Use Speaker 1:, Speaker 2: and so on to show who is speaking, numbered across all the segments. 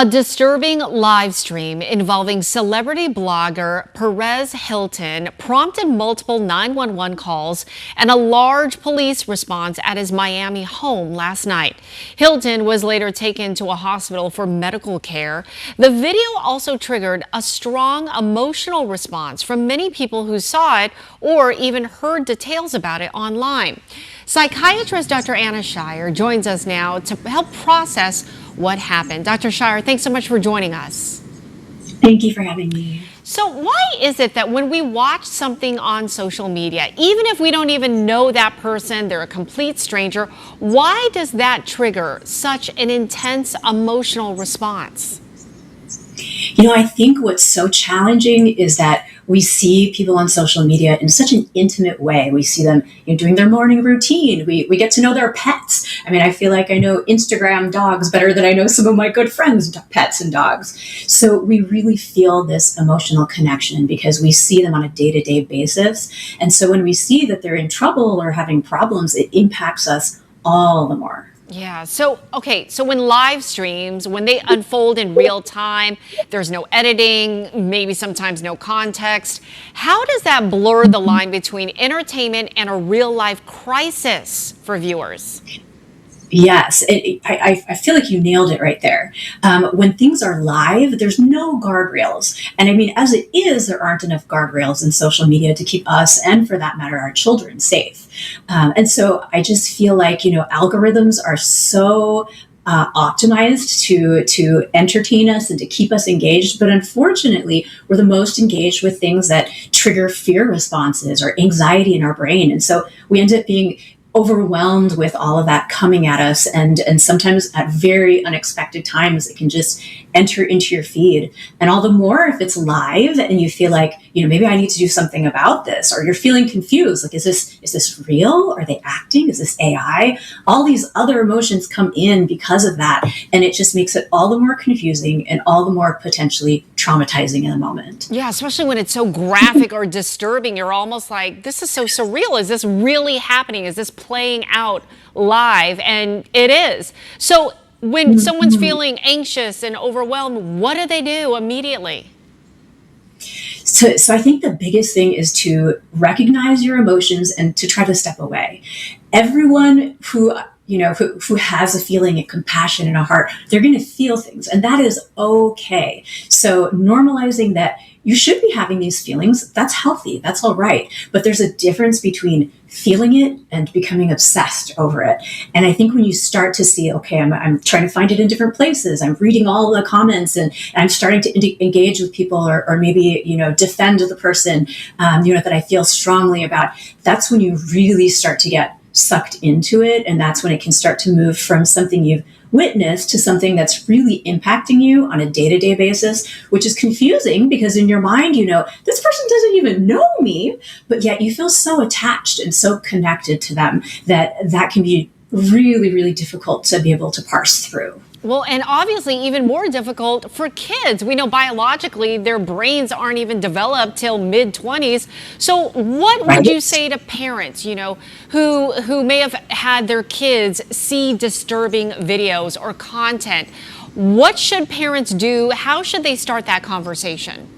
Speaker 1: A disturbing live stream involving celebrity blogger Perez Hilton prompted multiple 911 calls and a large police response at his Miami home last night. Hilton was later taken to a hospital for medical care. The video also triggered a strong emotional response from many people who saw it or even heard details about it online. Psychiatrist Dr. Anna Shire joins us now to help process what happened. Dr. Shire, thanks so much for joining us.
Speaker 2: Thank you for having me.
Speaker 1: So why is it that when we watch something on social media, even if we don't even know that person, they're a complete stranger, why does that trigger such an intense emotional response?
Speaker 2: I think what's so challenging is that we see people on social media in such an intimate way. We see them doing their morning routine. We get to know their pets. I mean, I feel like I know Instagram dogs better than I know some of my good friends' pets and dogs. So we really feel this emotional connection because we see them on a day-to-day basis. And so when we see that they're in trouble or having problems, it impacts us all the more.
Speaker 1: Yeah. So when live streams, when they unfold in real time, there's no editing, maybe sometimes no context. How does that blur the line between entertainment and a real life crisis for viewers?
Speaker 2: Yes, I feel like you nailed it right there. When things are live, there's no guardrails. And I mean, as it is, there aren't enough guardrails in social media to keep us, and for that matter, our children safe. And so I just feel like, algorithms are so optimized to entertain us and to keep us engaged. But unfortunately, we're the most engaged with things that trigger fear responses or anxiety in our brain. And so we end up being overwhelmed with all of that coming at us, and sometimes at very unexpected times it can just enter into your feed. And all the more if it's live and you feel like, maybe I need to do something about this, or you're feeling confused, like, is this real? Are they acting? Is this AI? All these other emotions come in because of that, and it just makes it all the more confusing and all the more potentially traumatizing in the moment.
Speaker 1: Yeah, especially when it's so graphic or disturbing. You're almost like, this is so surreal. Is this really happening? Is this playing out live? And it is. So when someone's feeling anxious and overwhelmed, what do they do immediately?
Speaker 2: So I think the biggest thing is to recognize your emotions and to try to step away. Everyone who has a feeling of compassion in a heart, they're going to feel things, and that is okay. So normalizing that you should be having these feelings, that's healthy, that's all right. But there's a difference between feeling it and becoming obsessed over it. And I think when you start to see, okay, I'm trying to find it in different places, I'm reading all the comments, and I'm starting to engage with people, or maybe, defend the person, that I feel strongly about, that's when you really start to get sucked into it. And that's when it can start to move from something you've witnessed to something that's really impacting you on a day-to-day basis, which is confusing because in your mind, this person doesn't even know me, but yet you feel so attached and so connected to them that can be really, really difficult to be able to parse through.
Speaker 1: Well, and obviously even more difficult for kids. We know biologically their brains aren't even developed till mid-20s. So what would you say to parents, who may have had their kids see disturbing videos or content? What should parents do? How should they start that conversation?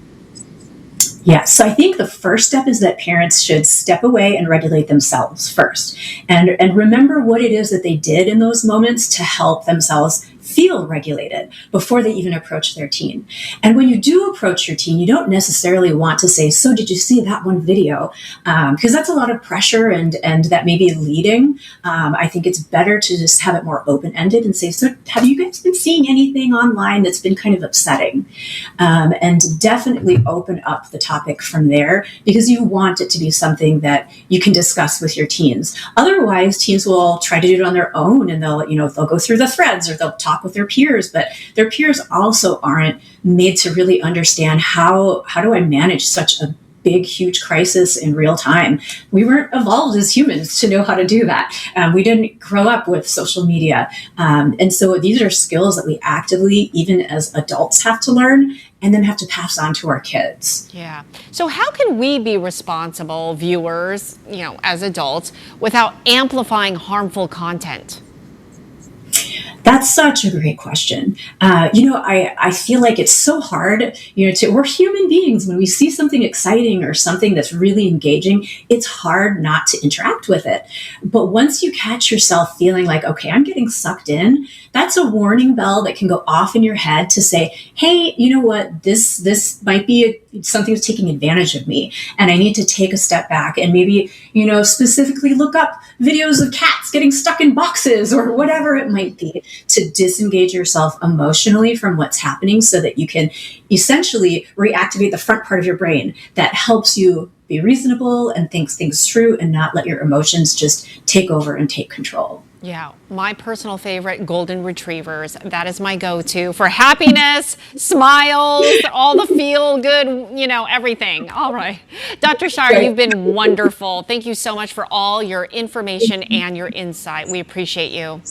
Speaker 2: Yes. So I think the first step is that parents should step away and regulate themselves first, and remember what it is that they did in those moments to help themselves feel regulated before they even approach their teen. And when you do approach your teen, you don't necessarily want to say, so did you see that one video? Because that's a lot of pressure and that may be leading. I think it's better to just have it more open-ended and say, so have you guys been seeing anything online that's been kind of upsetting? And definitely open up the topic from there, because you want it to be something that you can discuss with your teens. Otherwise, teens will try to do it on their own, and they'll go through the threads, or they'll talk with their peers, but their peers also aren't made to really understand how do I manage such a big, huge crisis in real time. We weren't evolved as humans to know how to do that. We didn't grow up with social media. And so these are skills that we actively, even as adults, have to learn and then have to pass on to our kids.
Speaker 1: Yeah. So how can we be responsible viewers, as adults, without amplifying harmful content?
Speaker 2: That's such a great question. I feel like it's so hard, we're human beings. When we see something exciting or something that's really engaging, it's hard not to interact with it. But once you catch yourself feeling like, okay, I'm getting sucked in, that's a warning bell that can go off in your head to say, hey, you know what, this might be something that's taking advantage of me. And I need to take a step back and maybe, specifically look up videos of cats getting stuck in boxes or whatever it might be, to disengage yourself emotionally from what's happening so that you can essentially reactivate the front part of your brain that helps you be reasonable and think things through and not let your emotions just take over and take control.
Speaker 1: Yeah, my personal favorite, golden retrievers. That is my go-to for happiness, smiles, all the feel good, everything. All right. Dr. Shire, you've been wonderful. Thank you so much for all your information and your insight. We appreciate you.